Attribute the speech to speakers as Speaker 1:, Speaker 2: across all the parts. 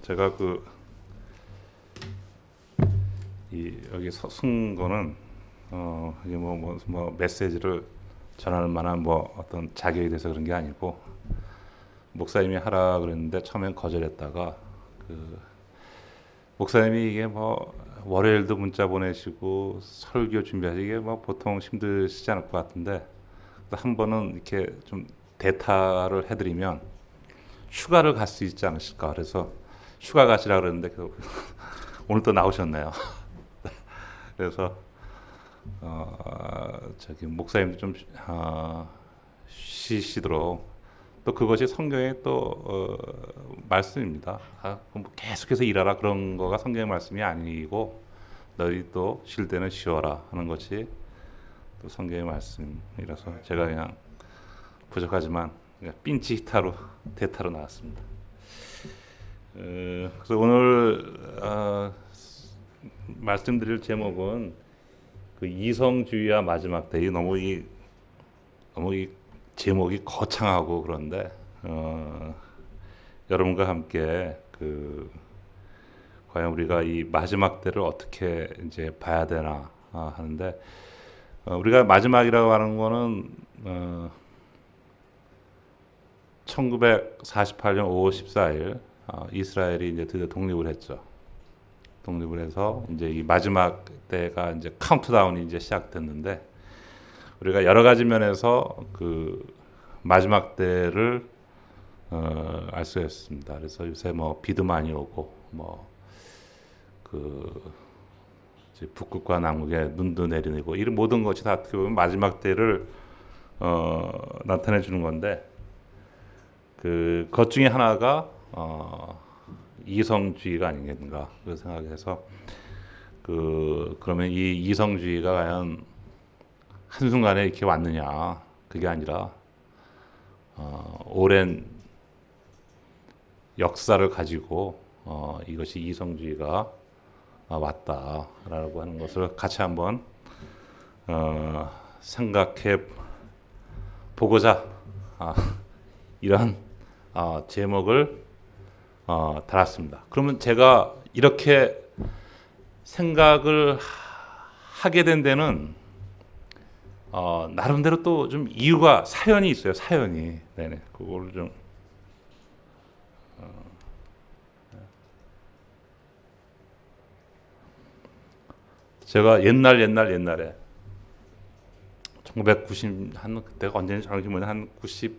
Speaker 1: 제가 여기 쓴 거는 이게 뭐 메시지를 전할 만한 뭐 어떤 자격이 돼서 그런 게 아니고, 목사님이 하라 그랬는데 처음엔 거절했다가 목사님이 이게 뭐 월요일도 문자 보내시고 설교 준비하시기 뭐 보통 힘드시지 않을 것 같은데, 한 번은 이렇게 좀 대타를 해드리면 휴가를 갈 수 있지 않으실까. 그래서 휴가 가시라 그랬는데 오늘 또 나오셨네요. 그래서 저기 목사님도 좀 쉬시도록, 또 그것이 성경의 또 말씀입니다. 뭐 계속해서 일하라 그런 거가 성경의 말씀이 아니고, 너희 또 쉴 때는 쉬어라 하는 것이 또 성경의 말씀이라서 제가 그냥 부족하지만 그냥 핀치히타로 대타로 나왔습니다. 그래서 오늘 말씀드릴 제목은 이성주의와 마지막 때이 너무 이 제목이 거창하고 그런데 여러분과 함께 과연 우리가 이 마지막 때를 어떻게 이제 봐야 되나 하는데, 우리가 마지막이라고 하는 거는 1948년 5월 14일 이스라엘이 이제 드디어 독립을 했죠. 독립을 해서 이제 이 마지막 때가 이제 카운트다운이 이제 시작됐는데, 우리가 여러 가지 면에서 마지막 때를 알 수가 있습니다. 그래서 요새 뭐 비도 많이 오고 이제 북극과 남극에 눈도 내리고 이런 모든 것이 다 어떻게 보면 마지막 때를 나타내 주는 건데, 것 중에 하나가 이성주의가 아니겠는가 그 생각해서 그러면 이 이성주의가 과연 한순간에 이렇게 왔느냐, 그게 아니라 오랜 역사를 가지고 이것이 이성주의가 왔다라고 하는 것을 같이 한번 생각해 보고자 이런 제목을 달았습니다. 그러면 제가 이렇게 생각을 하게 된 데는 나름대로 또 좀 이유가, 사연이 있어요. 사연이. 네네. 그거를 좀 제가 옛날에 1990 한 그때가 언제인지 정확히 모르겠는데 한 94,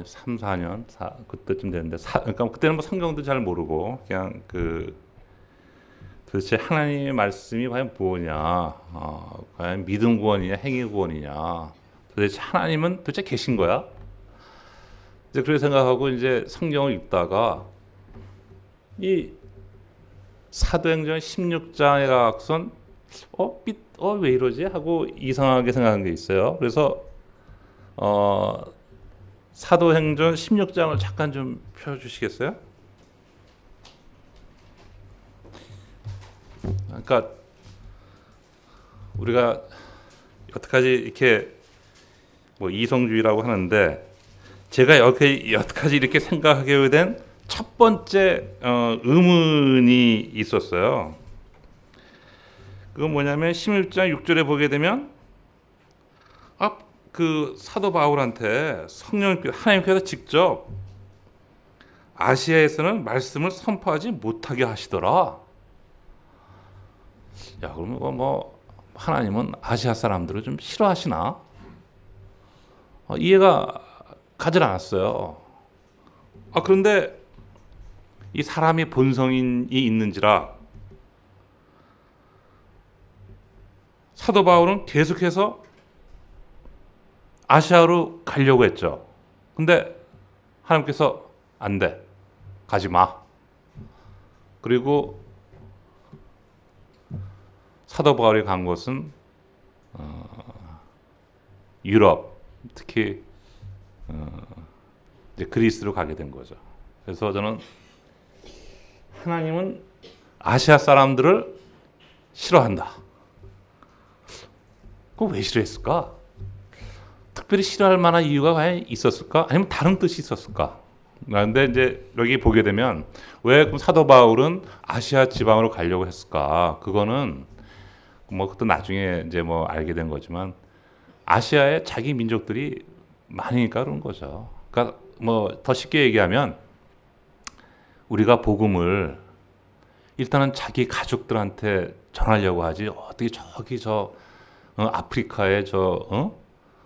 Speaker 1: 3, 4년 그때쯤 됐는데, 그러니까 그때는 뭐 성경도 잘 모르고 그냥 도대체 하나님의 말씀이 과연 뭐냐, 과연 믿음 구원이냐 행위 구원이냐, 도대체 하나님은 도대체 계신 거야? 이제 그렇게 생각하고 이제 성경을 읽다가 이 사도행전 16장에 가선 왜 이러지 하고 이상하게 생각한 게 있어요. 그래서 사도행전 16장을 잠깐 좀 펴주시겠어요? 그러니까 우리가 여태까지 이렇게 뭐 이성주의라고 하는데, 제가 여태까지 이렇게 생각하게 된 첫 번째 의문이 있었어요. 그건 뭐냐면 16장 6절에 보게 되면 사도 바울한테 하나님께서 직접 아시아에서는 말씀을 선포하지 못하게 하시더라. 야, 그러면 뭐 하나님은 아시아 사람들을 좀 싫어하시나? 이해가 가질 않았어요. 그런데 이 사람이 본성이 있는지라 사도 바울은 계속해서 아시아로 가려고 했죠. 근데 하나님께서 안 돼, 가지 마. 그리고 사도 바울이 간 곳은 유럽, 특히 이제 그리스로 가게 된 거죠. 그래서 저는 하나님은 아시아 사람들을 싫어한다. 그거 왜 싫어했을까? 특별히 싫어할 만한 이유가 과연 있었을까? 아니면 다른 뜻이 있었을까? 그런데 이제 여기 보게 되면 왜 그럼 사도 바울은 아시아 지방으로 가려고 했을까? 그거는 뭐 그것도 나중에 이제 뭐 알게 된 거지만 아시아에 자기 민족들이 많으니까 그런 거죠. 그러니까 뭐 더 쉽게 얘기하면 우리가 복음을 일단은 자기 가족들한테 전하려고 하지 어떻게 저기 저 아프리카에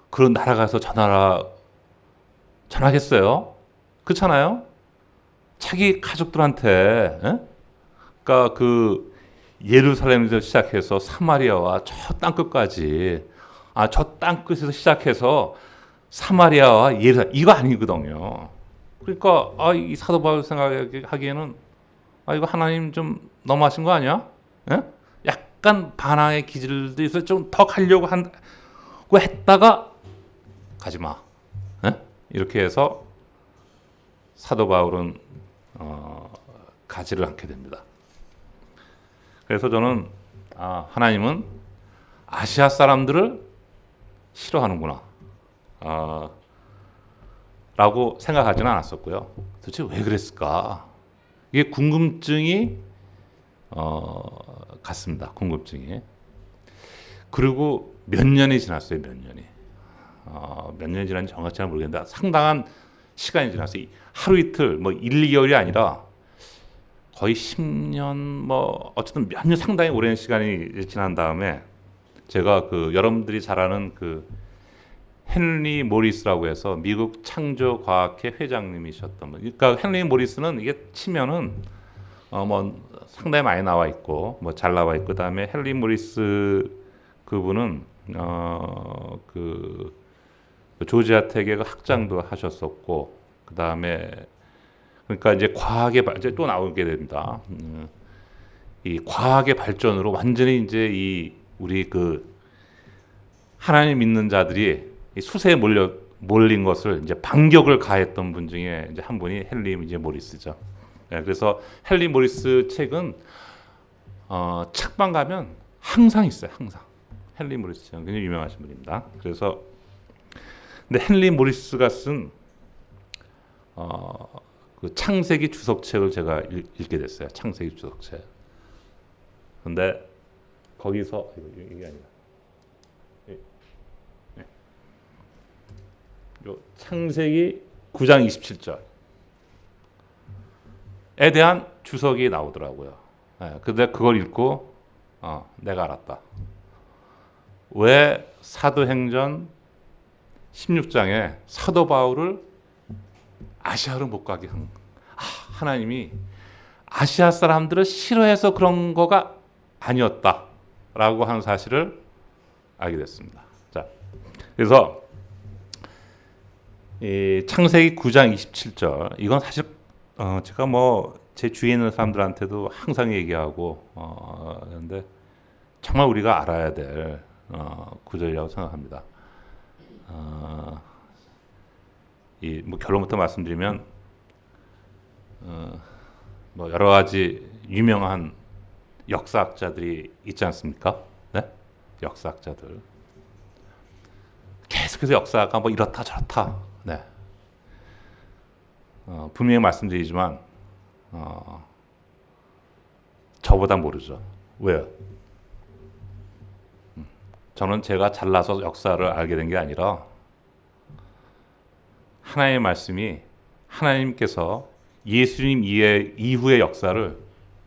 Speaker 1: 그런 나라 가서 전하겠어요? 그렇잖아요? 자기 가족들한테 그러니까 그 예루살렘에서 시작해서 사마리아와 저 땅끝까지 저 땅끝에서 시작해서 사마리아와 예루살렘 이거 아니거든요. 그러니까 이 사도 바울 생각하기에는 이거 하나님 좀 너무하신 거 아니야? 예? 약간 반항의 기질도 있어 좀 더 가려고 했다가 가지 마. 예? 이렇게 해서 사도 바울은 가지를 않게 됩니다. 그래서 저는 하나님은 아시아 사람들을 싫어하는구나 라고 생각하지는 않았었고요. 도대체 왜 그랬을까? 이게 궁금증이 갔습니다. 궁금증이. 그리고 몇 년이 지났어요. 몇 년이. 몇 년이 지났는지 정확히 잘 모르겠는데 상당한 시간이 지났어요. 하루 이틀, 뭐 1, 2개월이 아니라 거의 10년, 뭐 어쨌든 몇 년 상당히 오랜 시간이 지난 다음에 제가 그 여러분들이 잘 아는 그 헨리 모리스라고 해서 미국 창조과학회 회장님이셨던 분. 그러니까 헨리 모리스는 이게 치면은 뭐 상당히 많이 나와 있고 뭐 잘 나와 있고 그다음에 헨리 모리스 그분은 그 조지아 대学학장도 하셨었고 그다음에 그러니까 이제 과학의 이제 또 나오게 됩니다. 이 과학의 발전으로 완전히 이제 이 우리 그 하나님 믿는 자들이 이 수세에 몰린 것을 이제 반격을 가했던 분 중에 이제 한 분이 헨리 이제 모리스죠. 그래서 헨리 모리스 책은 책방 가면 항상 있어요. 항상 헨리 모리스 책은 굉장히 유명하신 분입니다. 그래서 근데 헨리 모리스가 쓴 그 창세기 주석책을 제가 읽게 됐어요. 창세기 주석책. 근데 거기서 이게 아니라 요 창세기 9장 27절에 대한 주석이 나오더라고요. 근데 그걸 읽고 내가 알았다. 왜 사도행전 16장에 사도 바울을 아시아로 못 가게 한 하나님이 아시아 사람들을 싫어해서 그런 거가 아니었다라고 하는 사실을 알게 됐습니다. 자, 그래서 이 창세기 9장 27절 이건 사실 제가 뭐 제 주위에 있는 사람들한테도 항상 얘기하고 그런데 정말 우리가 알아야 될 구절이라고 생각합니다. 이 뭐 결론부터 말씀드리면 뭐 여러 가지 유명한 역사학자들이 있지 않습니까? 네? 역사학자들 계속해서 역사가 뭐 이렇다 저렇다. 네. 분명히 말씀드리지만 저보다 모르죠. 왜요? 저는 제가 잘나서 역사를 알게 된 게 아니라 하나님의 말씀이 하나님께서 예수님 이후의 역사를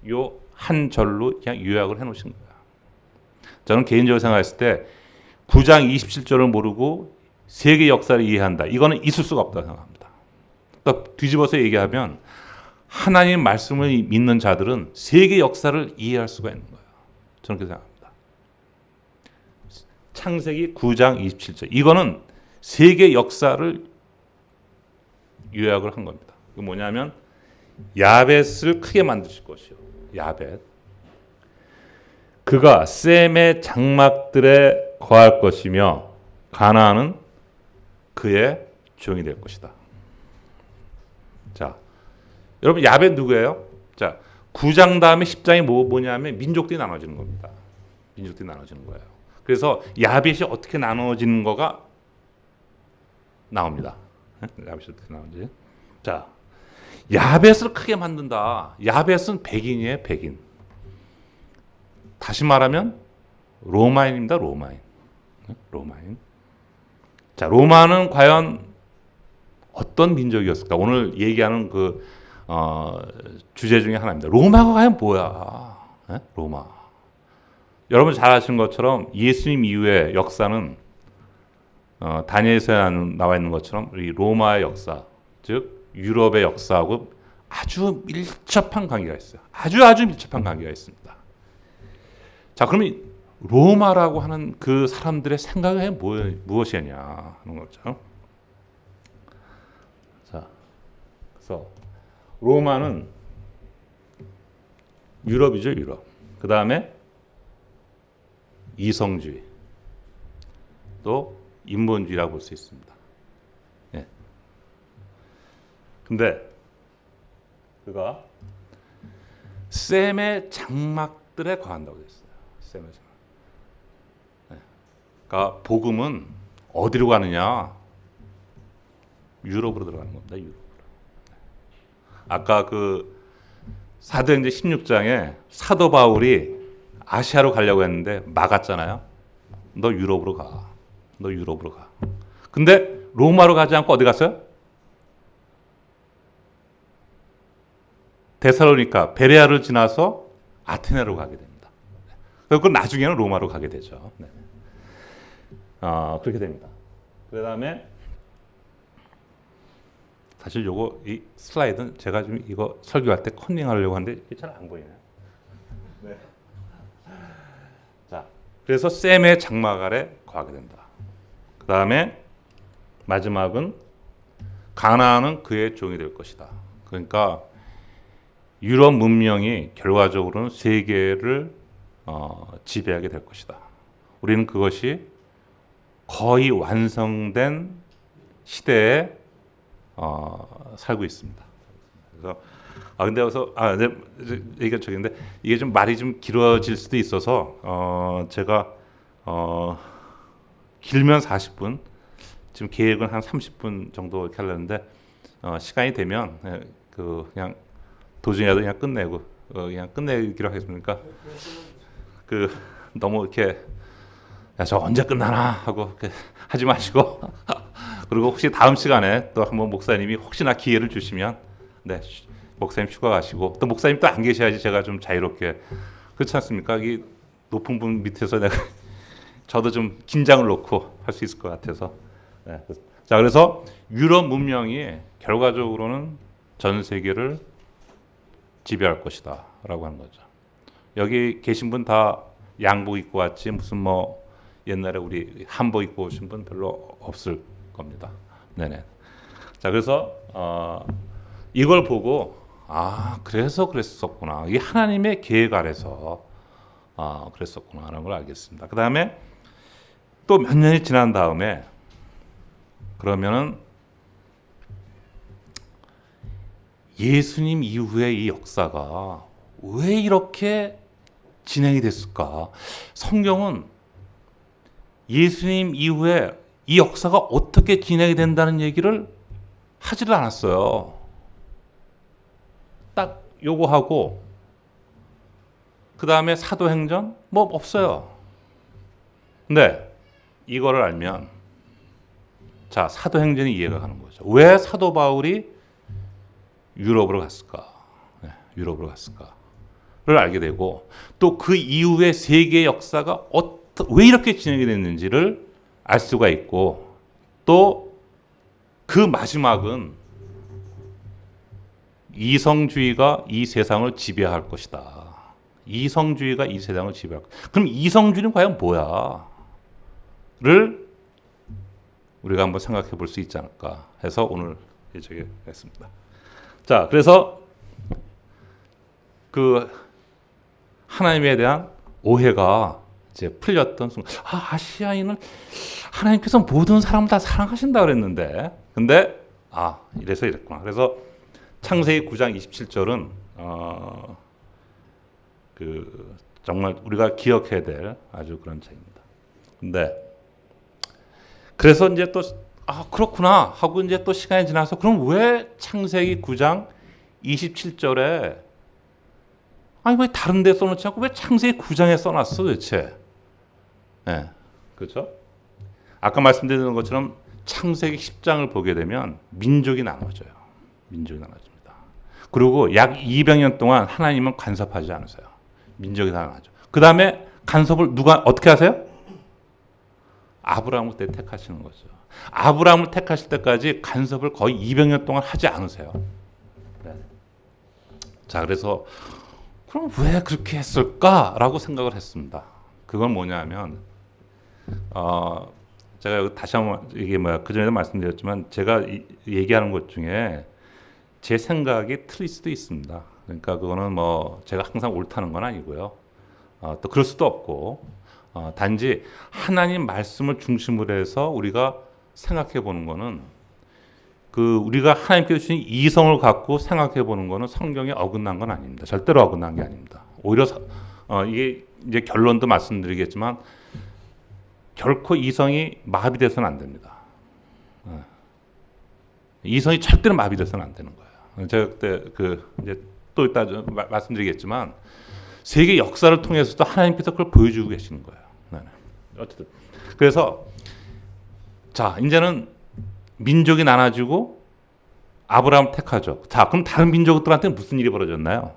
Speaker 1: 요 한 절로 그냥 요약을 해놓으신 거예요. 저는 개인적으로 생각했을 때 9장 27절을 모르고 세계 역사를 이해한다. 이거는 있을 수가 없다고 생각합니다. 또 뒤집어서 얘기하면 하나님 말씀을 믿는 자들은 세계 역사를 이해할 수가 있는 거예요. 저는 그렇게 생각합니다. 창세기 9장 27절 이거는 세계 역사를 요약을 한 겁니다. 그 뭐냐면 야벳을 크게 만드실 것이요. 야벳. 그가 셈의 장막들에 거할 것이며 가나안은 그의 종이 될 것이다. 자, 여러분 야벳 누구예요? 자, 9장 다음에 10장이 뭐냐면 민족들이 나눠지는 겁니다. 민족들이 나눠지는 거예요. 그래서 야벳이 어떻게 나눠지는 거가 나옵니다. 야벳이 어떻게 나오지? 자, 야벳을 크게 만든다. 야벳은 백인이에요, 백인. 다시 말하면 로마인입니다, 로마인. 로마인. 자, 로마는 과연 어떤 민족이었을까? 오늘 얘기하는 주제 중에 하나입니다. 로마가 과연 뭐야? 로마. 여러분 잘 아시는 것처럼 예수님 이후의 역사는 다니엘서에 나와 있는 것처럼 이 로마의 역사, 즉 유럽의 역사하고 아주 밀접한 관계가 있어요. 아주 밀접한 관계가 있습니다. 자, 그러면 로마라고 하는 그 사람들의 생각이 무엇이냐 하는 거죠. 자, 그래서 로마는 유럽이죠, 유럽. 그 다음에 이성주의, 또 인본주의라고 볼 수 있습니다. 예. 근데 그가 셈의 장막들에 거한다고 했어요. 셈의 장막. 예. 그러니까 복음은 어디로 가느냐? 유럽으로 들어가는 겁니다. 유럽으로. 아까 사도행전 16장에 사도 바울이 아시아로 가려고 했는데 막았잖아요. 너 유럽으로 가. 너 유럽으로 가. 근데 로마로 가지 않고 어디 갔어요? 데살로니가, 베레아를 지나서 아테네로 가게 됩니다. 그리고 나중에는 로마로 가게 되죠. 네. 그렇게 됩니다. 그 다음에 사실 이 슬라이드는 제가 지금 이거 설교할 때 컨닝하려고 하는데 잘 안 보이네요. 네. 자, 그래서 셈의 장막 아래 거하게 된다. 그 다음에 마지막은 가나안은 그의 종이 될 것이다. 그러니까 유럽 문명이 결과적으로는 세계를 지배하게 될 것이다. 우리는 그것이 거의 완성된 시대에 살고 있습니다. 그래서 근데 얘기가 저기인데 이게 좀 말이 좀 길어질 수도 있어서 제가 길면 40분, 지금 계획은 한 30분 정도 이렇게 하려는데 시간이 되면 그냥 도중에라도 그냥 끝내고 그냥 끝내기로 하겠습니까? 너무 이렇게 저 언제 끝나나 하고 하지 마시고 그리고 혹시 다음 시간에 또 한번 목사님이 혹시나 기회를 주시면 네, 목사님 휴가 가시고 또 목사님 또 안 계셔야지 제가 좀 자유롭게 그렇지 않습니까? 이 높은 분 밑에서 내가 저도 좀 긴장을 놓고 할 수 있을 것 같아서 네. 자, 그래서 유럽 문명이 결과적으로는 전 세계를 지배할 것이다 라고 하는 거죠. 여기 계신 분 다 양복 입고 왔지 무슨 옛날에 우리 한복 입고 오신 분 별로 없을 겁니다. 네네. 자, 그래서 이걸 보고 그래서 그랬었구나. 이게 하나님의 계획 아래서 그랬었구나라는 걸 알겠습니다. 그 다음에 또 몇 년이 지난 다음에 그러면은 예수님 이후에 이 역사가 왜 이렇게 진행이 됐을까? 성경은 예수님 이후에 이 역사가 어떻게 진행이 된다는 얘기를 하지를 않았어요. 딱 요거 하고 그 다음에 사도행전 없어요. 근데 이거를 알면 자, 사도행전이 이해가 가는 거죠. 왜 사도 바울이 유럽으로 갔을까? 네, 유럽으로 갔을까를 알게 되고 또 그 이후의 세계 역사가 왜 이렇게 진행이 됐는지를 알 수가 있고 또 그 마지막은 이성주의가 이 세상을 지배할 것이다. 이성주의가 이 세상을 지배할 것이다. 그럼 이성주의는 과연 뭐야? 를 우리가 한번 생각해 볼 수 있지 않을까 해서 오늘 예정했습니다. 자, 그래서 하나님에 대한 오해가 이제 풀렸던 순간, 아시아인을 하나님께서 모든 사람을 다 사랑하신다 그랬는데, 근데 이래서 이랬구나. 그래서 창세기 9장 27절은 정말 우리가 기억해야 될 아주 그런 책입니다. 근데 그래서 이제 또 그렇구나 하고 이제 또 시간이 지나서 그럼 왜 창세기 9장 27절에 아니 왜 다른 데 써놓지 않고 왜 창세기 9장에 써놨어 도대체? 네, 그렇죠? 아까 말씀드린 것처럼 창세기 10장을 보게 되면 민족이 나눠져요. 민족이 나눠집니다. 그리고 약 200년 동안 하나님은 간섭하지 않으세요. 민족이 다 나눠져. 그 다음에 간섭을 누가 어떻게 하세요? 아브라함을 때 택하시는 거죠. 아브라함을 택하실 때까지 간섭을 거의 200년 동안 하지 않으세요. 네. 자, 그래서 그럼 왜 그렇게 했을까라고 생각을 했습니다. 그건 뭐냐면 제가 여기 다시 한번 이게 그 전에도 말씀드렸지만 제가 얘기하는 것 중에 제 생각이 틀릴 수도 있습니다. 그러니까 그거는 뭐 제가 항상 옳다는 건 아니고요. 또 그럴 수도 없고 단지 하나님 말씀을 중심으로 해서 우리가 생각해 보는 거는 그 우리가 하나님께서 주신 이성을 갖고 생각해 보는 거는 성경에 어긋난 건 아닙니다. 절대로 어긋난 게 아닙니다. 오히려 이게 이제 결론도 말씀드리겠지만 결코 이성이 마비돼서는 안 됩니다. 이성이 절대로 마비돼서는 안 되는 거예요. 제가 그때 이제 또 이따 말씀드리겠지만 세계 역사를 통해서도 하나님께서 그걸 보여주고 계시는 거예요. 네. 어쨌든 그래서 자 이제는 민족이 나눠지고 아브라함 택하죠. 자 그럼 다른 민족들한테 무슨 일이 벌어졌나요?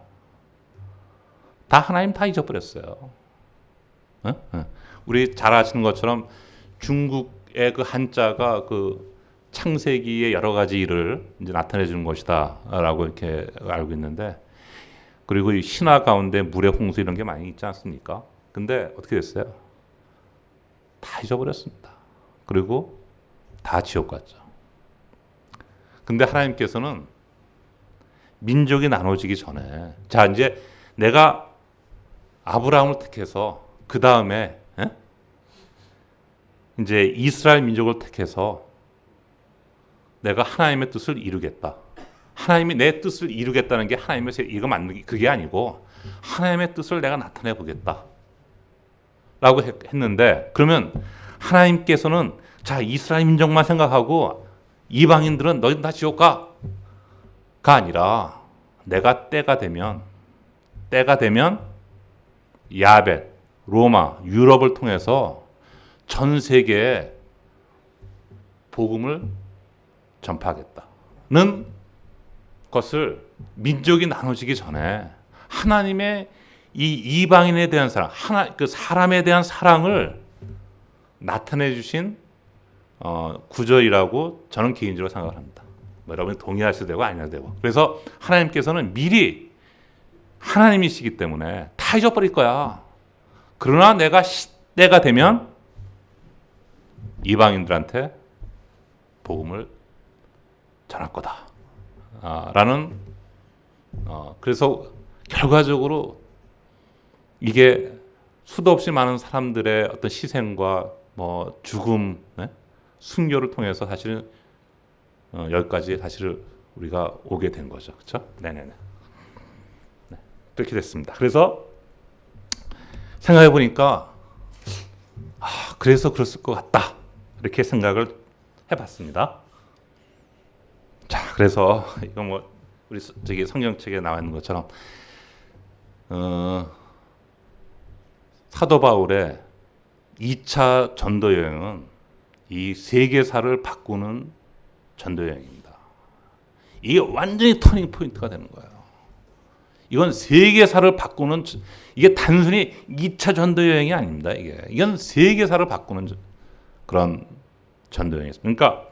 Speaker 1: 다 하나님 다 잊어버렸어요. 우리 잘 아시는 것처럼 중국의 그 한자가 그 창세기의 여러 가지 일을 이제 나타내 주는 것이다라고 이렇게 알고 있는데 그리고 이 신화 가운데 물의 홍수 이런 게 많이 있지 않습니까? 근데 어떻게 됐어요? 다 잊어버렸습니다. 그리고 다 지옥 갔죠. 근데 하나님께서는 민족이 나눠지기 전에 자 이제 내가 아브라함을 택해서 그 다음에 이제 이스라엘 민족을 택해서 내가 하나님의 뜻을 이루겠다. 하나님이 내 뜻을 이루겠다는 게 하나님의 이거 맞는 게 그게 아니고 하나님의 뜻을 내가 나타내 보겠다. 라고 했는데 그러면 하나님께서는 자 이스라엘 민족만 생각하고 이방인들은 너희들 다 지옥 가가 아니라 내가 때가 되면 야벳, 로마, 유럽을 통해서 전 세계에 복음을 전파하겠다는 것을 민족이 나눠지기 전에 하나님의 이 이방인에 대한 사랑, 그 사람에 대한 사랑을 나타내 주신 구절이라고 저는 개인적으로 생각을 합니다. 뭐 여러분이 동의하셔도 되고 아니어도 되고. 그래서 하나님께서는 미리 하나님이시기 때문에 다 잊어버릴 거야. 그러나 내가 때가 되면 이방인들한테 복음을 전할 거다. 라는 그래서 결과적으로 이게 수도 없이 많은 사람들의 어떤 희생과 뭐 죽음, 순교를 통해서 사실은 여기까지 사실 우리가 오게 된 거죠, 그렇죠? 네네네. 네, 그렇게 됐습니다. 그래서 생각해 보니까 그래서 그랬을 것 같다 이렇게 생각을 해봤습니다. 자, 그래서 이거 뭐 우리 저기 성경책에 나와 있는 것처럼 사도 바울의 2차 전도 여행은 이 세계사를 바꾸는 전도 여행입니다. 이게 완전히 터닝 포인트가 되는 거예요. 이건 세계사를 바꾸는 이게 단순히 2차 전도 여행이 아닙니다. 이건 세계사를 바꾸는 그런 전도 여행이었습니다. 그러니까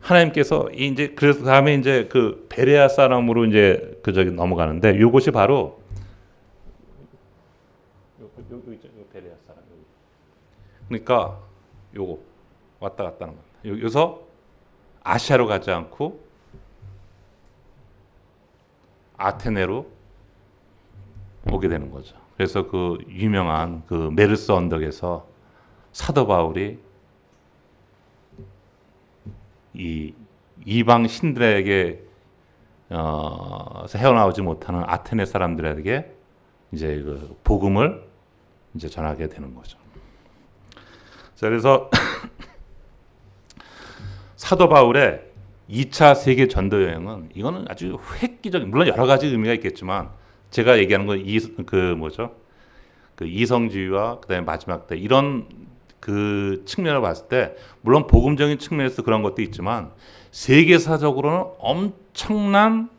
Speaker 1: 하나님께서 이제 그래서 다음에 이제 그 베레아 사람으로 이제 저기 넘어가는데 이것이 바로 여기 있죠. 베레아 사람. 그러니까 요거 왔다 갔다 하는 겁니다. 여기서 아시아로 가지 않고 아테네로 오게 되는 거죠. 그래서 그 유명한 그 메르스 언덕에서 사도 바울이 이 이방 신들에게 헤어나오지 못하는 아테네 사람들에게 이제 그 복음을 이제 전하게 되는 거죠. 자, 그래서 사도 바울의 2차 세계 전도 여행은 이거는 아주 획기적인, 물론 여러 가지 의미가 있겠지만 제가 얘기하는 건 그 뭐죠? 그 이성주의와 그다음에 마지막 때 이런 그 측면을 봤을 때 물론 복음적인 측면에서 그런 것도 있지만 세계사적으로는 엄청난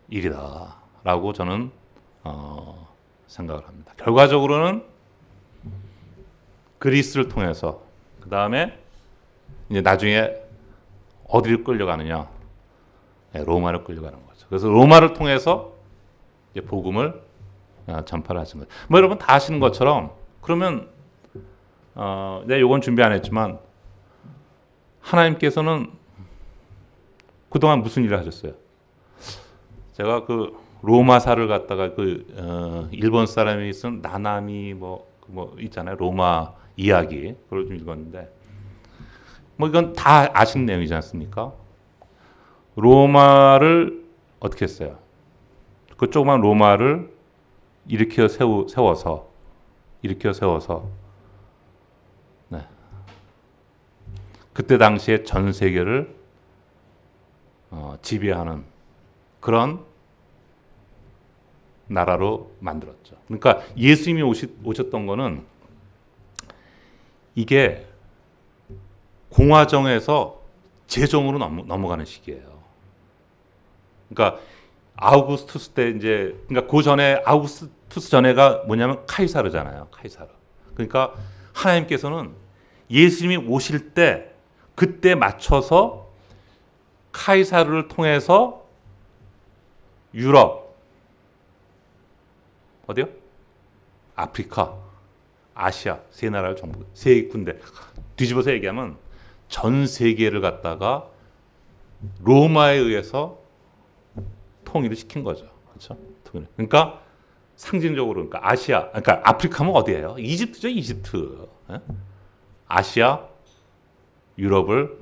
Speaker 1: 일이다라고 저는 생각을 합니다. 결과적으로는 그리스를 통해서 그 다음에 이제 나중에 어디를 끌려가느냐? 네, 로마를 끌려가는 거죠. 그래서 로마를 통해서 이제 복음을 전파를 하신 거예요. 뭐 여러분 다 아시는 것처럼 그러면 내가 요건 준비 안 했지만 하나님께서는 그동안 무슨 일을 하셨어요? 제가 그 로마사를 갖다가 그 일본 사람이 쓴 나나미 뭐 있잖아요. 로마 이야기 그걸 좀 읽었는데 뭐 이건 다 아시는 내용이지 않습니까? 로마를 어떻게 했어요? 그 조그만 로마를 일으켜 세워서 네. 그때 당시에 전 세계를 지배하는 그런 나라로 만들었죠. 그러니까 예수님이 오셨던 거는 이게 공화정에서 제정으로 넘어가는 시기예요. 그러니까 아우구스투스 때 이제 그러니까 그 전에 아우구스투스 전에가 뭐냐면 카이사르잖아요. 카이사르. 그러니까 하나님께서는 예수님이 오실 때 그때 맞춰서 카이사르를 통해서 유럽 어디요? 아프리카, 아시아 세 나라를 정부 세 군데 뒤집어서 얘기하면 전 세계를 갖다가 로마에 의해서 통일을 시킨 거죠. 그렇죠? 그러니까 상징적으로 그러니까 아시아, 그러니까 아프리카면 어디예요? 이집트죠, 이집트. 예? 아시아, 유럽을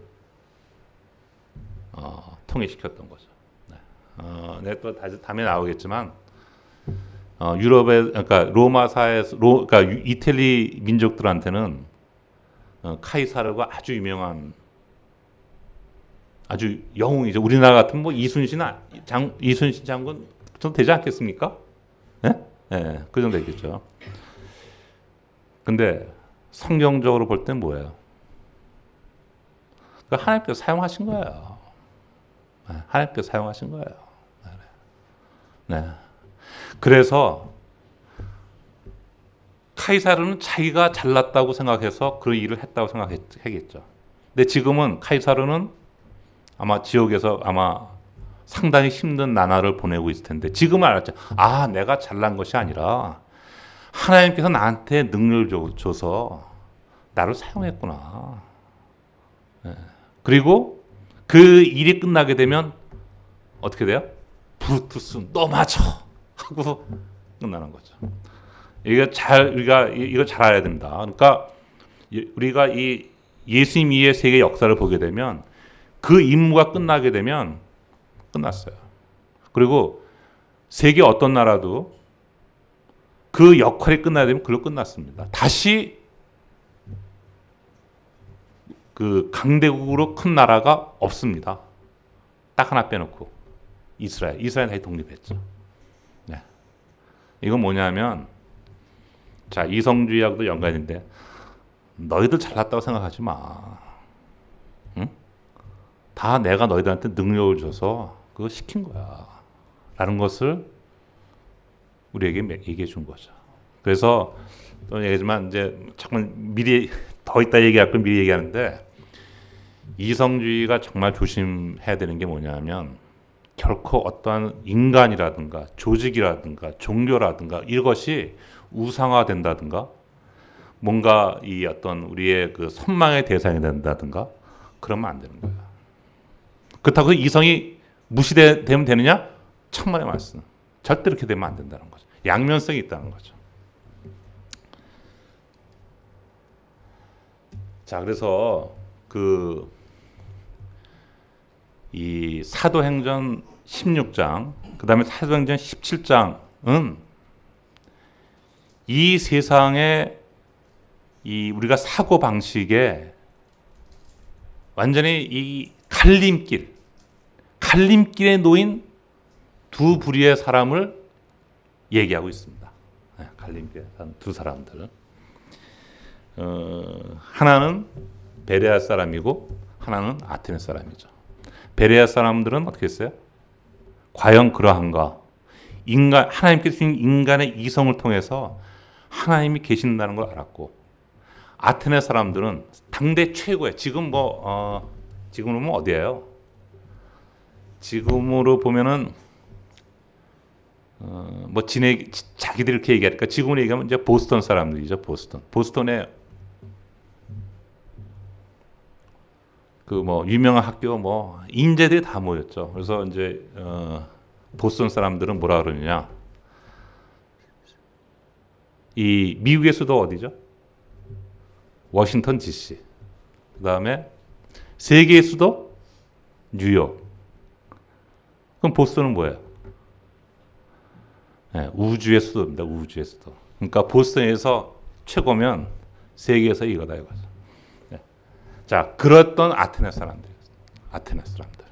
Speaker 1: 통일시켰던 거죠. 네, 또 다시 다음에 나오겠지만 유럽의 그러니까 로마사에서 그러니까 이탈리 민족들한테는 카이사르가 아주 유명한 아주 영웅이죠. 우리나라 같은 뭐 이순신 장군 정도 되지 않겠습니까? 예? 예, 그 정도 되겠죠. 근데 성경적으로 볼 땐 뭐예요? 그러니까 하나님께서 사용하신 거예요. 네, 하나님께서 사용하신 거예요. 네. 그래서 카이사르는 자기가 잘났다고 생각해서 그 일을 했다고 생각했겠죠. 근데 지금은 카이사르는 아마 지옥에서 아마 상당히 힘든 나날을 보내고 있을 텐데 지금은 알았죠. 아, 내가 잘난 것이 아니라 하나님께서 나한테 능력을 줘서 나를 사용했구나. 네. 그리고 그 일이 끝나게 되면 어떻게 돼요? 브루투스 너 맞아 하고 끝나는 거죠. 우리가 이거 잘 알아야 됩니다. 그러니까 우리가 이 예수님 이의 세계 역사를 보게 되면 그 임무가 끝나게 되면 끝났어요. 그리고 세계 어떤 나라도 그 역할이 끝나야 되면 그걸로 끝났습니다. 다시 그 강대국으로 큰 나라가 없습니다. 딱 하나 빼놓고 이스라엘 다시 독립했죠. 네. 이건 뭐냐면 자 이성주의하고도 연관인데 너희들 잘났다고 생각하지 마. 응? 다 내가 너희들한테 능력을 줘서 그거 시킨 거야. 라는 것을 우리에게 얘기해 준 거죠. 그래서 또 얘기지만 이제 잠깐 미리 더 있다 얘기할 걸 미리 얘기하는데 이성주의가 정말 조심해야 되는 게 뭐냐면 결코 어떠한 인간이라든가 조직이라든가 종교라든가 이것이 우상화된다든가 뭔가 이 어떤 우리의 그 선망의 대상이 된다든가 그러면 안 되는 거예요. 그렇다고 이성이 무시되면 되느냐? 천만의 말씀. 절대 그렇게 되면 안 된다는 거죠. 양면성이 있다는 거죠. 자, 그래서 이 사도행전 16장, 그 다음에 사도행전 17장은 이 세상의 이 우리가 사고 방식에 완전히 이 갈림길에 놓인 두 부류의 사람을 얘기하고 있습니다. 갈림길에 두 사람들. 하나는 베레아 사람이고 하나는 아테네 사람이죠. 베레아 사람들은 어떻게 했어요? 과연 그러한가? 하나님께서 주신 인간의 이성을 통해서 하나님이 계신다는 걸 알았고, 아테네 사람들은 당대 최고의, 지금으로 보면 어디예요? 지금으로 보면은 자기들 이렇게 얘기하니까 지금으로 얘기하면 이제 보스턴 사람들이죠. 보스턴에 유명한 학교 인재들이 다 모였죠. 그래서 이제 보스턴 사람들은 뭐라 그러느냐? 이 미국의 수도 어디죠? 워싱턴 DC. 그다음에 세계의 수도 뉴욕. 그럼 보스턴은 뭐예요? 네, 우주의 수도입니다. 우주의 수도. 그러니까 보스턴에서 최고면 세계에서 이거다 이거죠. 네. 자, 그랬던 아테네 사람들이었어요. 아테네 사람들.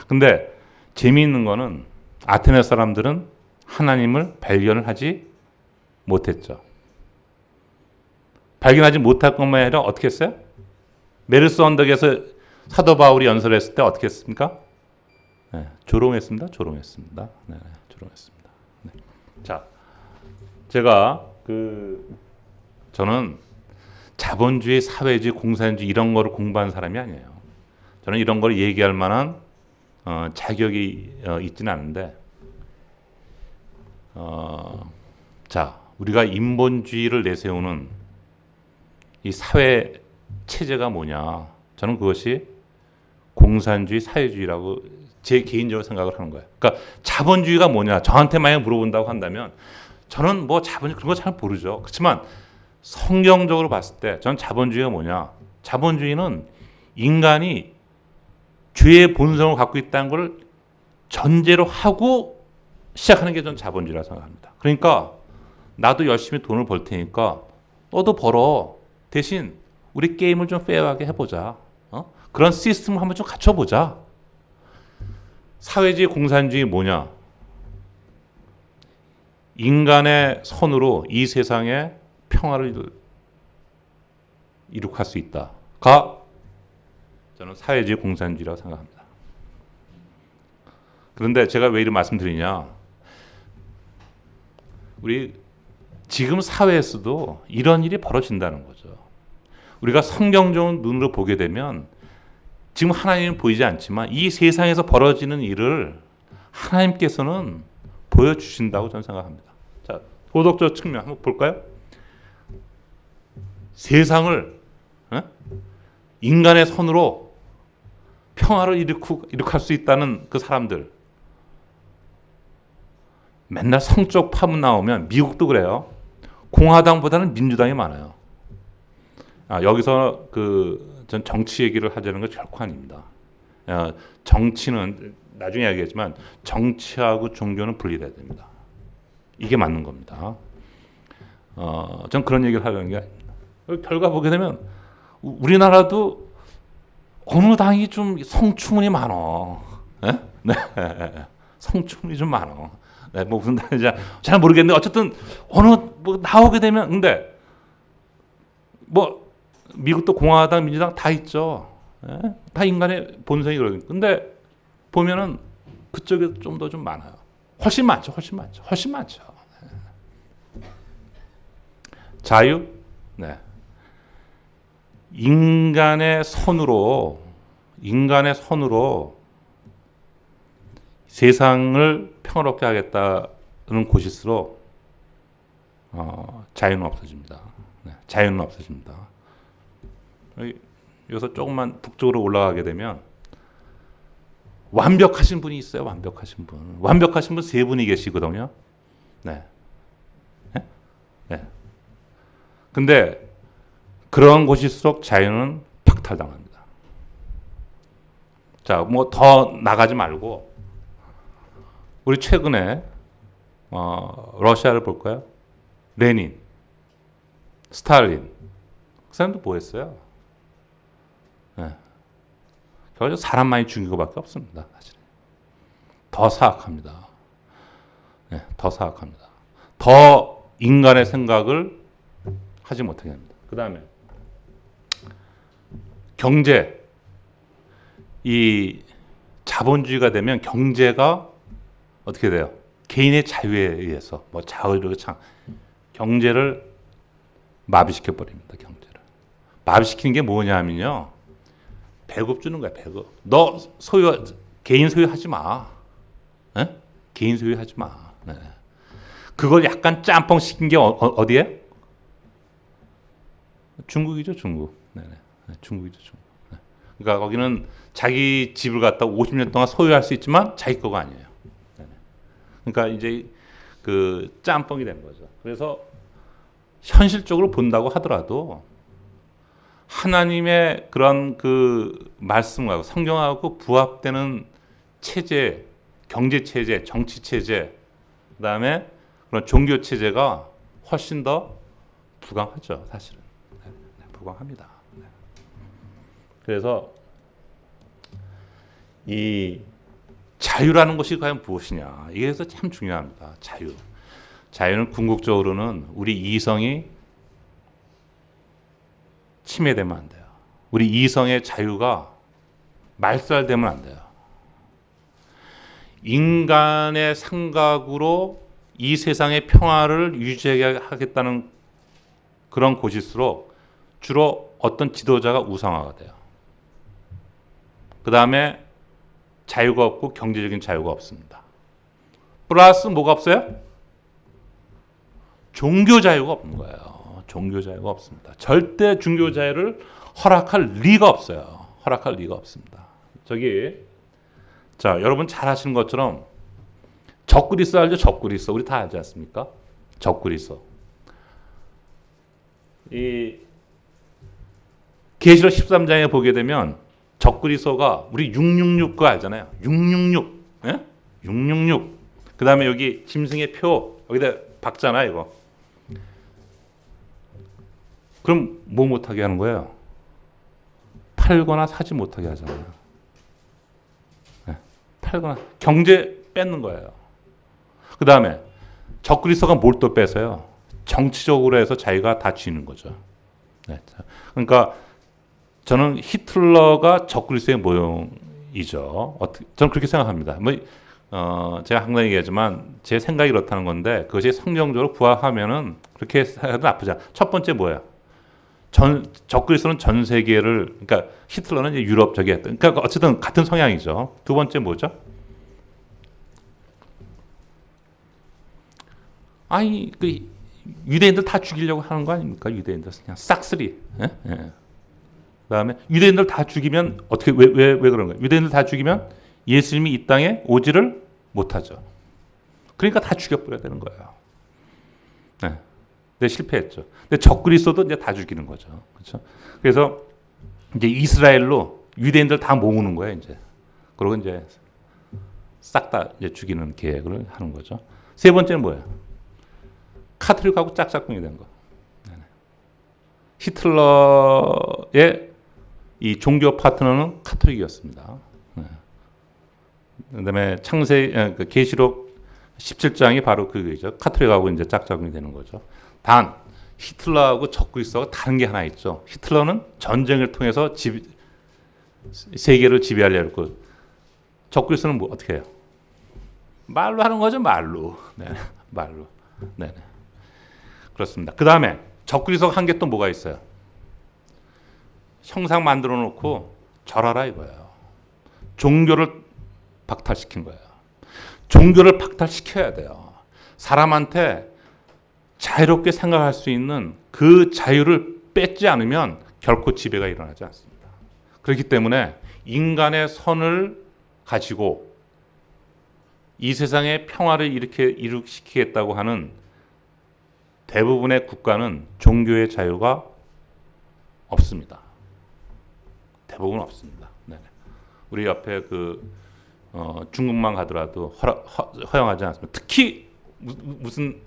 Speaker 1: 근데 재미있는 거는 아테네 사람들은 하나님을 발견을 하지 못했죠. 발견하지 못할 것만 아니라 어떻게 했어요? 메르스 언덕에서 사도 바울이 연설했을 때 어떻게 했습니까? 네, 조롱했습니다. 조롱했습니다. 네, 조롱했습니다. 네. 자, 제가 저는 자본주의, 사회주의, 공산주의 이런 거를 공부한 사람이 아니에요. 저는 이런 걸 얘기할 만한 자격이 있지는 않은데, 자, 우리가 인본주의를 내세우는 이 사회 체제가 뭐냐? 저는 그것이 공산주의, 사회주의라고 제 개인적으로 생각을 하는 거예요. 그러니까 자본주의가 뭐냐? 저한테 만약 물어본다고 한다면 저는 자본주의 그런 거 잘 모르죠. 그렇지만 성경적으로 봤을 때 저는 자본주의가 뭐냐? 자본주의는 인간이 죄의 본성을 갖고 있다는 걸 전제로 하고 시작하는 게 저는 자본주의라고 생각합니다. 그러니까 나도 열심히 돈을 벌 테니까 너도 벌어. 대신 우리 게임을 좀 페어하게 해보자. 그런 시스템을 한번 좀 갖춰보자. 사회주의, 공산주의 뭐냐? 인간의 손으로 이 세상에 평화를 이룩할 수 있다가 저는 사회주의, 공산주의라고 생각합니다. 그런데 제가 왜 이런 말씀드리냐? 우리 지금 사회에서도 이런 일이 벌어진다는 거죠. 우리가 성경적인 눈으로 보게 되면 지금 하나님은 보이지 않지만 이 세상에서 벌어지는 일을 하나님께서는 보여주신다고 저는 생각합니다. 자, 도덕적 측면 한번 볼까요? 세상을 인간의 손으로 평화를 이룩할 수 있다는 그 사람들, 맨날 성적 파문 나오면 미국도 그래요. 공화당보다는 민주당이 많아요. 여기서 전 정치 얘기를 하자는 건 결코 아닙니다. 정치는 나중에 얘기하지만 정치하고 종교는 분리돼야 됩니다. 이게 맞는 겁니다. 전 그런 얘기를 하려는 게 아닙니다. 결과 보게 되면 우리나라도 어느 당이 좀 성추문이 많어. 네? 네. 성추문이 좀 많어. 네, 무슨 당인지 잘 모르겠는데 어쨌든 나오게 되면 근데 미국도 공화당, 민주당 다 있죠. 네? 다 인간의 본성이 그러니까. 근데 보면은 그쪽에 좀 더 좀 많아요. 훨씬 많죠. 네. 자유, 네. 인간의 손으로 세상을 평화롭게 하겠다는 곳일수록 자유는 없어집니다. 네, 자유는 없어집니다. 여기서 조금만 북쪽으로 올라가게 되면 완벽하신 분이 있어요. 완벽하신 분 세 분이 계시거든요. 네. 네? 네. 근데 그런 곳일수록 자유는 박탈당합니다. 자, 더 나가지 말고 우리 최근에 러시아를 볼까요? 레닌, 스탈린, 그 사람도 뭐 했어요? 네. 결국 사람 많이 죽인 것밖에 없습니다. 사실 더 사악합니다. 네, 더 사악합니다. 더 인간의 생각을 하지 못하게 합니다. 그 다음에 경제, 이 자본주의가 되면 경제가 어떻게 돼요? 개인의 자유에 의해서 뭐 자유를 경제를 마비시켜 버립니다. 경제를 마비시키는 게 뭐냐면요, 배급 주는 거야. 배급. 너 소유 개인 소유하지 마. 에? 개인 소유하지 마. 네. 그걸 약간 짬뽕 시킨 게 어디에? 중국이죠, 중국. 네네. 중국이죠, 중국. 네. 그러니까 거기는 자기 집을 갖다 50년 동안 소유할 수 있지만 자기 거가 아니에요. 네네. 그러니까 이제 그 짬뽕이 된 거죠. 그래서 현실적으로 본다고 하더라도 하나님의 그런 그 말씀하고 성경하고 부합되는 체제, 경제 체제, 정치 체제, 그다음에 그런 종교 체제가 훨씬 더 부강하죠, 사실은. 네, 부강합니다. 네. 그래서 이 자유라는 것이 과연 무엇이냐, 이게 참 중요합니다. 자유. 자유는 궁극적으로는 우리 이성이 침해되면 안 돼요. 우리 이성의 자유가 말살되면 안 돼요. 인간의 생각으로 이 세상의 평화를 유지하겠다는 그런 곳일수록 주로 어떤 지도자가 우상화가 돼요. 그 다음에 자유가 없고 경제적인 자유가 없습니다. 플러스 뭐가 없어요? 종교 자유가 없는 거예요. 종교 자유가 없습니다. 절대 종교 자유를 허락할 리가 없어요. 허락할 리가 없습니다. 자, 여러분 잘 아시는 것처럼 적그리스도 알죠? 적그리스도. 우리 다 알지 않습니까? 적그리스도. 이 계시록 13장에 보게 되면 적그리스도가 우리 666 그거 알잖아요. 666. 예? 666. 그다음에 여기 짐승의 표 여기다 박잖아, 이거. 그럼 뭐 못하게 하는 거예요? 팔거나 사지 못하게 하잖아요. 네, 팔거나 경제 뺏는 거예요. 그 다음에 적그리스도가 뭘 또 뺏어요? 정치적으로 해서 자기가 다 쥐는 거죠. 네, 그러니까 저는 히틀러가 적그리스도의 모형이죠. 저는 그렇게 생각합니다. 제가 항상 얘기하지만 제 생각이 그렇다는 건데 그것이 성경적으로 부합하면은 그렇게 해도 나쁘지 않아. 첫 번째 뭐야? 적그리스도는 전 세계를, 그러니까 히틀러는 이제 유럽 저기 했던, 그러니까 어쨌든 같은 성향이죠. 두 번째 뭐죠? 아니 그 유대인들 다 죽이려고 하는 거 아닙니까? 유대인들 그냥 싹쓸이. 예? 예. 그다음에 유대인들 다 죽이면 어떻게 왜 그런 거예요? 유대인들 다 죽이면 예수님이 이 땅에 오지를 못하죠. 그러니까 다 죽여버려야 되는 거예요. 네. 근데 실패했죠. 근데 적그리스도도 이제 다 죽이는 거죠. 그렇죠? 그래서 이제 이스라엘로 유대인들 다 모으는 거예요, 이제. 그리고 이제 싹 다 이제 죽이는 계획을 하는 거죠. 세 번째는 뭐예요? 카톨릭하고 짝짝꿍이 된 거. 히틀러의 이 종교 파트너는 카톨릭이었습니다. 그다음에 계시록 17장이 바로 그거죠. 카톨릭하고 이제 짝짝꿍이 되는 거죠. 단 히틀러하고 적그리스도가 다른 게 하나 있죠. 히틀러는 전쟁을 통해서 세계를 지배하려고 했고, 적그리스도는 뭐 어떻게 해요? 말로 하는 거죠, 말로. 네, 말로. 네, 그렇습니다. 그 다음에 적그리스도가 한 게 또 뭐가 있어요? 형상 만들어 놓고 절하라 이거예요. 종교를 박탈시킨 거예요. 종교를 박탈시켜야 돼요. 사람한테 자유롭게 생각할 수 있는 그 자유를 뺏지 않으면 결코 지배가 일어나지 않습니다. 그렇기 때문에 인간의 선을 가지고 이 세상의 평화를 이렇게 이룩시키겠다고 하는 대부분의 국가는 종교의 자유가 없습니다. 대부분 없습니다. 네. 우리 옆에 중국만 가더라도 허용하지 않습니다. 특히 무슨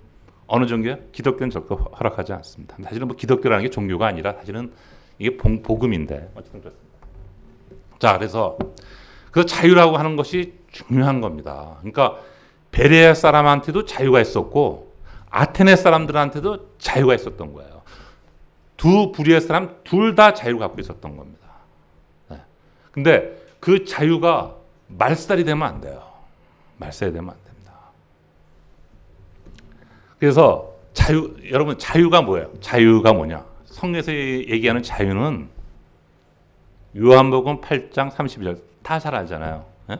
Speaker 1: 어느 종교야? 기독교는 절대 허락하지 않습니다. 사실은 뭐 기독교라는 게 종교가 아니라 사실은 이게 복음인데 어쨌든 그렇습니다. 자, 그래서 그 자유라고 하는 것이 중요한 겁니다. 그러니까 베레아 사람한테도 자유가 있었고 아테네 사람들한테도 자유가 있었던 거예요. 두 부류의 사람 둘 다 자유를 갖고 있었던 겁니다. 네. 근데 그 자유가 말살이 되면 안 돼요. 말살이 되면 안 됩니다. 그래서 여러분 자유가 뭐예요? 자유가 뭐냐? 성경에서 얘기하는 자유는 요한복음 8장 32절 다 잘 알잖아요. 네?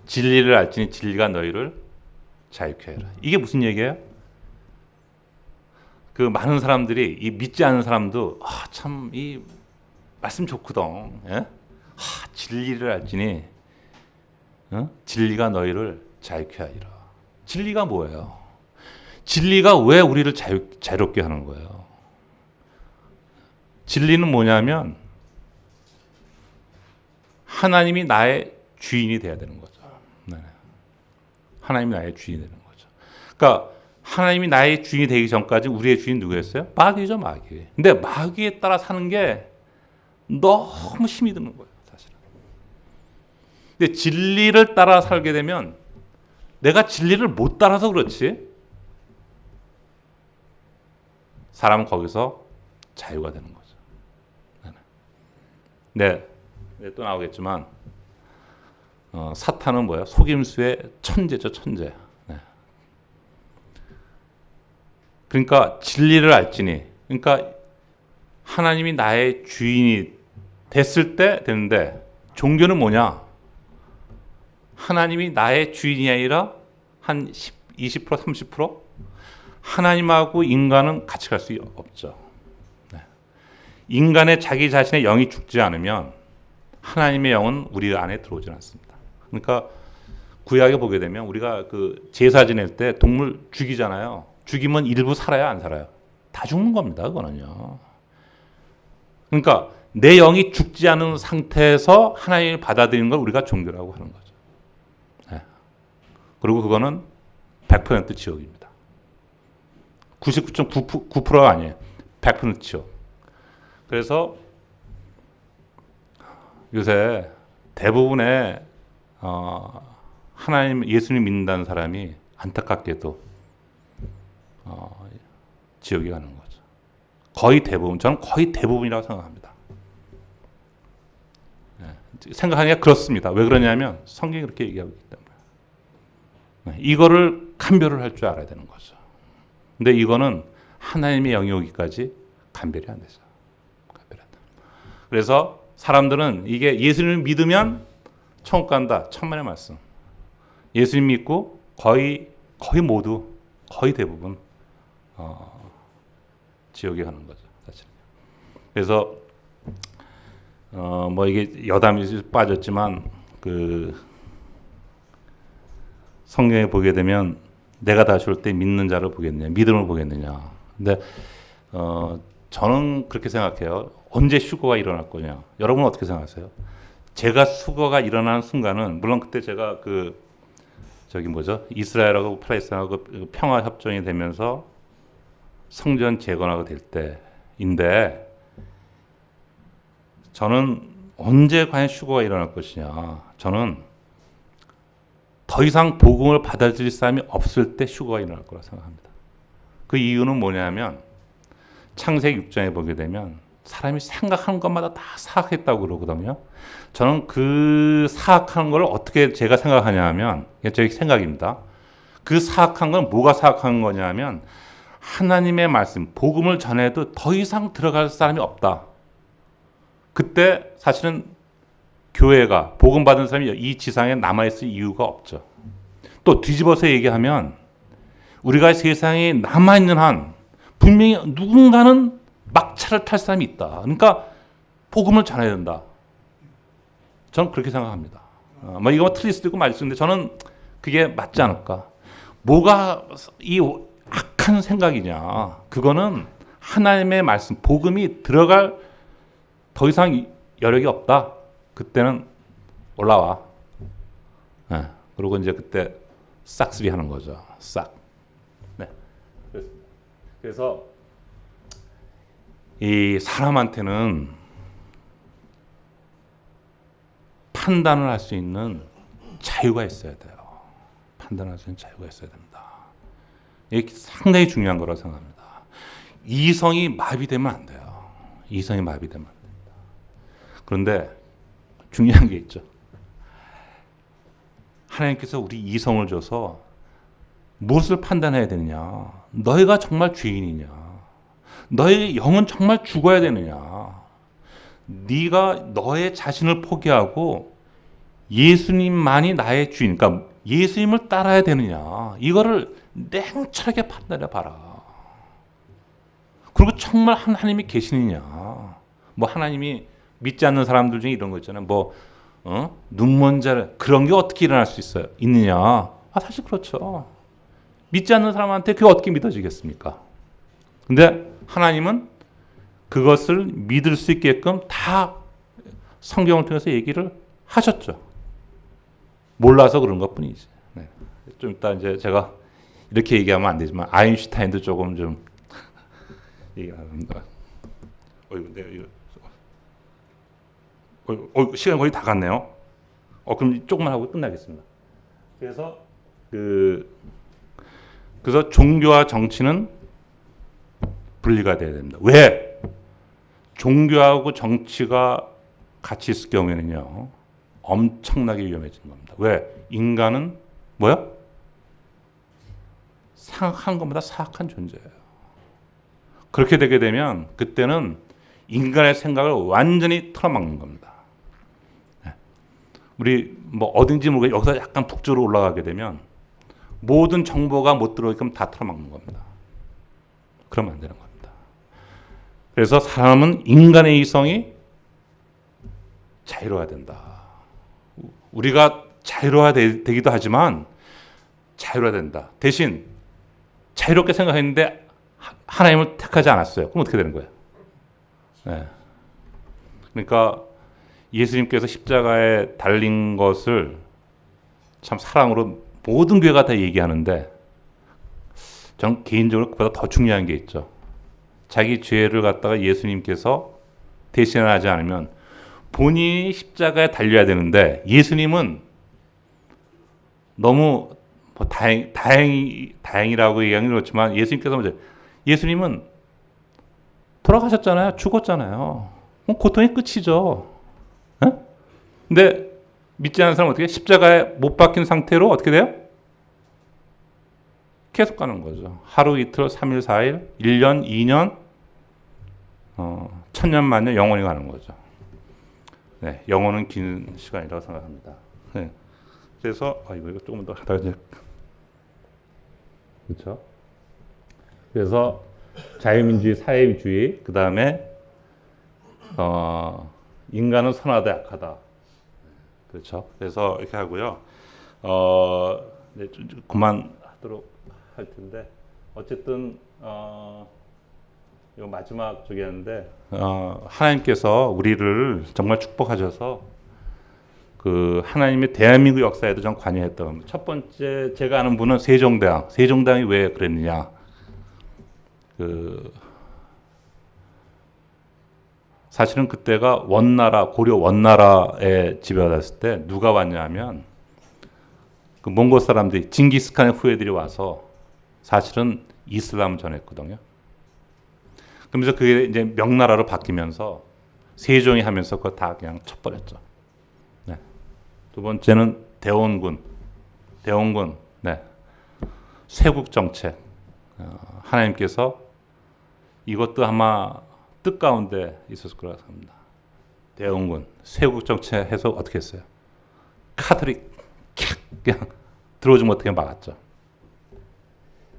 Speaker 1: 진리를 알지니 진리가 너희를 자유케 하리라. 이게 무슨 얘기예요? 그 많은 사람들이 이 믿지 않는 사람도 참 이 말씀 좋거든. 예? 진리를 알지니 진리가 너희를 자유케 하리라. 진리가 뭐예요? 진리가 왜 우리를 자유롭게 하는 거예요? 진리는 뭐냐면 하나님이 나의 주인이 돼야 되는 거죠. 네. 하나님이 나의 주인이 되는 거죠. 그러니까 하나님이 나의 주인이 되기 전까지 우리의 주인 누구였어요? 마귀죠, 마귀. 근데 마귀에 따라 사는 게 너무 힘이 드는 거예요, 사실은. 근데 진리를 따라 살게 되면 내가 진리를 못 따라서 그렇지 사람은 거기서 자유가 되는 거죠. 네, 또 나오겠지만 사탄은 뭐예요? 속임수의 천재죠, 천재. 네. 그러니까 진리를 알지니, 그러니까 하나님이 나의 주인이 됐을 때 되는데 종교는 뭐냐? 하나님이 나의 주인이 아니라 한 20%, 30% 하나님하고 인간은 같이 갈 수 없죠. 네. 인간의 자기 자신의 영이 죽지 않으면 하나님의 영은 우리 안에 들어오지 않습니다. 그러니까 구약에 보게 되면 우리가 그 제사 지낼 때 동물 죽이잖아요. 죽이면 일부 살아요, 안 살아요? 다 죽는 겁니다, 그거는요. 그러니까 내 영이 죽지 않은 상태에서 하나님을 받아들이는 걸 우리가 종교라고 하는 거죠. 네. 그리고 그거는 100% 지옥입니다. 99.9%가 아니에요. 100% 지옥. 그래서 요새 대부분의 하나님, 예수님 믿는다는 사람이 안타깝게도 지옥에 가는 거죠. 거의 대부분, 저는 거의 대부분이라고 생각합니다. 네, 생각하기가 그렇습니다. 왜 그러냐면 성경이 그렇게 얘기하고 있기 때문에. 네, 이거를 감별을 할 줄 알아야 되는 거죠. 근데 이거는 하나님의 영이 오기까지 감별이 안 되죠. 감별이 안 돼. 그래서 사람들은 이게 예수님을 믿으면 천국 간다. 천만의 말씀. 예수님 믿고 거의 모두, 거의 대부분 지옥에 가는 거죠, 사실. 그래서 뭐 이게 여담이 빠졌지만 그 성경에 보게 되면 내가 다시 올 때 믿는 자를 보겠느냐, 믿음을 보겠느냐. 근데 저는 그렇게 생각해요. 언제 휴거가 일어날 거냐. 여러분은 어떻게 생각하세요? 제가 휴거가 일어나는 순간은 물론 그때 제가 이스라엘하고 팔레스타인하고 평화 협정이 되면서 성전 재건하고 될 때인데 저는 언제 과연 휴거가 일어날 것이냐. 저는 더 이상 복음을 받아들일 사람이 없을 때 휴거가 일어날 거라 생각합니다. 그 이유는 뭐냐면 창세기 6장에 보게 되면 사람이 생각하는 것마다 다 사악했다고 그러거든요. 저는 그 사악한 걸 어떻게 제가 생각하냐면, 제 생각입니다. 그 사악한 건 뭐가 사악한 거냐면 하나님의 말씀, 복음을 전해도 더 이상 들어갈 사람이 없다. 그때 사실은 교회가 복음 받은 사람이 이 지상에 남아있을 이유가 없죠. 또 뒤집어서 얘기하면 우리가 세상에 남아있는 한 분명히 누군가는 막차를 탈 사람이 있다. 그러니까 복음을 전해야 된다. 저는 그렇게 생각합니다. 뭐 이거 틀릴 수도 있고 맞을 수도 있는데 저는 그게 맞지 않을까. 뭐가 이 악한 생각이냐. 그거는 하나님의 말씀, 복음이 들어갈 더 이상 여력이 없다. 그때는 올라와. 네. 그리고 이제 그때 싹쓸이 하는 거죠. 싹. 네. 그래서 이 사람한테는 판단을 할 수 있는 자유가 있어야 돼요. 판단할 수 있는 자유가 있어야 됩니다. 이게 상당히 중요한 거라고 생각합니다. 이성이 마비되면 안 돼요. 이성이 마비되면 안 됩니다. 그런데 중요한 게 있죠. 하나님께서 우리 이성을 줘서 무엇을 판단해야 되느냐? 너희가 정말 죄인이냐? 너의 영은 정말 죽어야 되느냐? 네가 너의 자신을 포기하고 예수님만이 나의 주인, 그러니까 예수님을 따라야 되느냐? 이거를 냉철하게 판단해 봐라. 그리고 정말 하나님이 계시느냐? 뭐 하나님이 믿지 않는 사람들 중에 이런 거 있잖아요. 뭐 눈먼 자 그런 게 어떻게 일어날 수 있어요? 있느냐? 아, 사실 그렇죠. 믿지 않는 사람한테 그게 어떻게 믿어지겠습니까? 근데 하나님은 그것을 믿을 수 있게끔 다 성경을 통해서 얘기를 하셨죠. 몰라서 그런 것 뿐이지. 네. 좀 이따 이제 제가 이렇게 얘기하면 안 되지만 아인슈타인도 조금 좀 얘기합니다. 시간 거의 다 갔네요. 그럼 조금만 하고 끝나겠습니다. 그래서 종교와 정치는 분리가 돼야 됩니다. 왜? 종교하고 정치가 같이 있을 경우에는요, 엄청나게 위험해지는 겁니다. 왜? 인간은 뭐야? 한 것보다 사악한 존재예요. 그렇게 되게 되면 그때는 인간의 생각을 완전히 틀어막는 겁니다. 우리 뭐 어딘지 모르게 여기서 약간 북쪽으로 올라가게 되면 모든 정보가 못 들어오게끔 다 틀어막는 겁니다. 그러면 안 되는 겁니다. 그래서 사람은 인간의 이성이 자유로워야 된다. 우리가 자유로워야 되기도 하지만 자유로워야 된다. 대신 자유롭게 생각했는데 하나님을 택하지 않았어요. 그럼 어떻게 되는 거예요? 네. 그러니까 예수님께서 십자가에 달린 것을 참 사랑으로 모든 교회가 다 얘기하는데 전 개인적으로 그보다 더 중요한 게 있죠. 자기 죄를 갖다가 예수님께서 대신하지 않으면 본인이 십자가에 달려야 되는데 예수님은 너무 뭐 다행이라고 얘기하는 그렇지만 예수님은 돌아가셨잖아요. 죽었잖아요. 고통의 끝이죠. 에? 근데 믿지 않는 사람은 어떻게 십자가에 못 박힌 상태로 어떻게 돼요? 계속 가는 거죠. 하루 이틀 3일 4일 1년 2년 천년 만년 영원히 가는 거죠. 네, 영원은 긴 시간이라고 생각합니다. 네. 그래서 이거 조금 더 하다가 이제 그렇죠. 그래서 자유민주주의, 사회주의, 그 다음에 인간은 선하다, 약하다. 그렇죠. 그래서 이렇게 하고요. 네, 그만하도록 할 텐데 어쨌든 이 마지막 쪽이었는데 하나님께서 우리를 정말 축복하셔서 그 하나님의 대한민국 역사에도 좀 관여했다고 합니다. 첫 번째 제가 아는 분은 세종대왕이 왜 그랬느냐? 사실은 그때가 고려 원나라에 지배받았을 때 누가 왔냐면 그 몽골 사람들이 징기스칸의 후예들이 와서 사실은 이슬람을 전했거든요. 그러면서 그게 이제 명나라로 바뀌면서 세종이 하면서 그거 다 그냥 쳐버렸죠. 네. 두 번째는 대원군. 네. 쇄국 정책. 하나님께서 이것도 아마 뜻 가운데 있었을 거라고 생각합니다. 대원군, 쇄국 정책 해서 어떻게 했어요? 카톨릭 그냥 들어오지 못하게 막았죠.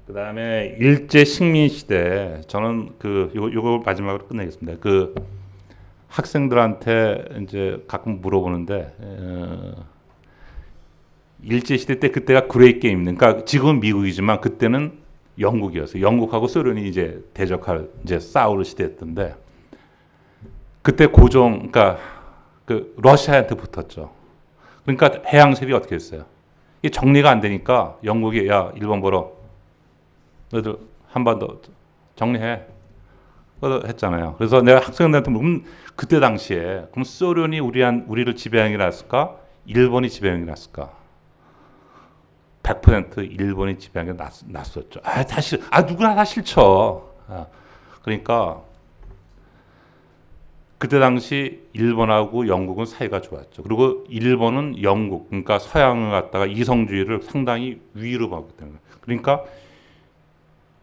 Speaker 1: 그 다음에 일제 식민 시대, 저는 요거 마지막으로 끝내겠습니다. 그 학생들한테 이제 가끔 물어보는데, 일제 시대 때 그때가 그레이트 게임, 그러니까 지금은 미국이지만 그때는 영국이었어요. 영국하고 소련이 이제 대적할 이제 싸울 시대였던데, 그때 그러니까 그 러시아한테 붙었죠. 그러니까 해양세비 어떻게 했어요? 이게 정리가 안 되니까 영국이 야 일본 보러 너희들 한 번 더 정리해. 했잖아요. 그래서 내가 학생들한테 물으면 그때 당시에 그럼 소련이 우리를 지배하는 게 낫을까? 일본이 지배하는 게 낫을까? 100% 일본이 지배하는 게 낫었죠. 누구나 다 싫죠. 그러니까 그때 당시 일본하고 영국은 사이가 좋았죠. 그리고 일본은 영국, 그러니까 서양을 갖다가 이성주의를 상당히 위로 봤기 때문에. 그러니까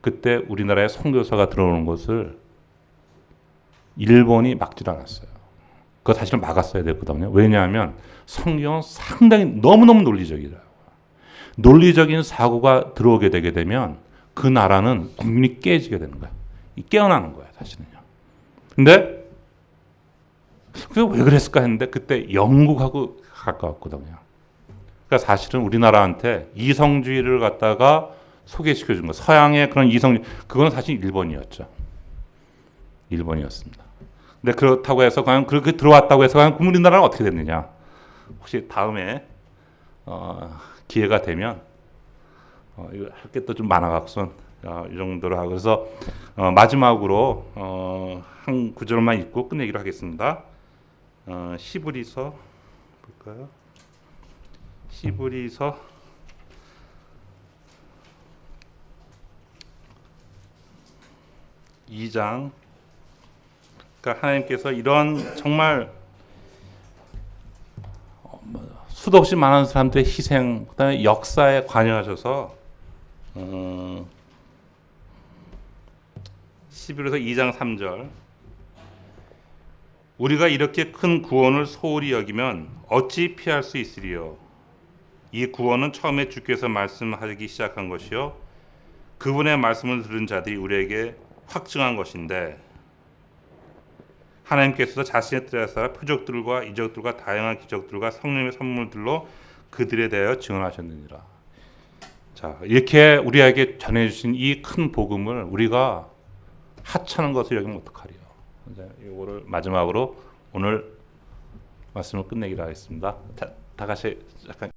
Speaker 1: 그때 우리나라에 선교사가 들어오는 것을 일본이 막질 않았어요. 그거 사실은 막았어야 됐거든요. 왜냐하면 성경은 상당히 너무너무 논리적이라고. 논리적인 사고가 들어오게 되게 되면 그 나라는 국민이 깨지게 되는 거야. 깨어나는 거야, 사실은요. 근데 그게 왜 그랬을까 했는데 그때 영국하고 가까웠거든요. 그러니까 사실은 우리나라한테 이성주의를 갖다가 소개시켜 준 거. 서양의 그런 이성주의, 그건 사실 일본이었죠. 일본이었습니다. 근데 그렇다고 해서 과연 그렇게 들어왔다고 해서 과연 우리나라는 어떻게 됐느냐? 혹시 다음에 기회가 되면 이거 할 게 또 좀 많아갖고선 이 정도로 하고 그래서 마지막으로 한 구절만 읽고 끝내기로 하겠습니다. 시브리서 볼까요? 시브리서 2장. 그러니까 하나님께서 이런 정말 수도 없이 많은 사람들의 희생, 그다음에 역사에 관여하셔서 11에서 2장 3절 우리가 이렇게 큰 구원을 소홀히 여기면 어찌 피할 수 있으리요. 이 구원은 처음에 주께서 말씀하기 시작한 것이요 그분의 말씀을 들은 자들이 우리에게 확증한 것인데 하나님께서도 자신의 뜻에 따라 표적들과 이적들과 다양한 기적들과 성령의 선물들로 그들에 대하여 증언하셨느니라. 자, 이렇게 우리에게 전해주신 이 큰 복음을 우리가 하찮은 것을 여기면 어떡하리요. 이거를 마지막으로 오늘 말씀을 끝내기로 하겠습니다. 다 같이 약간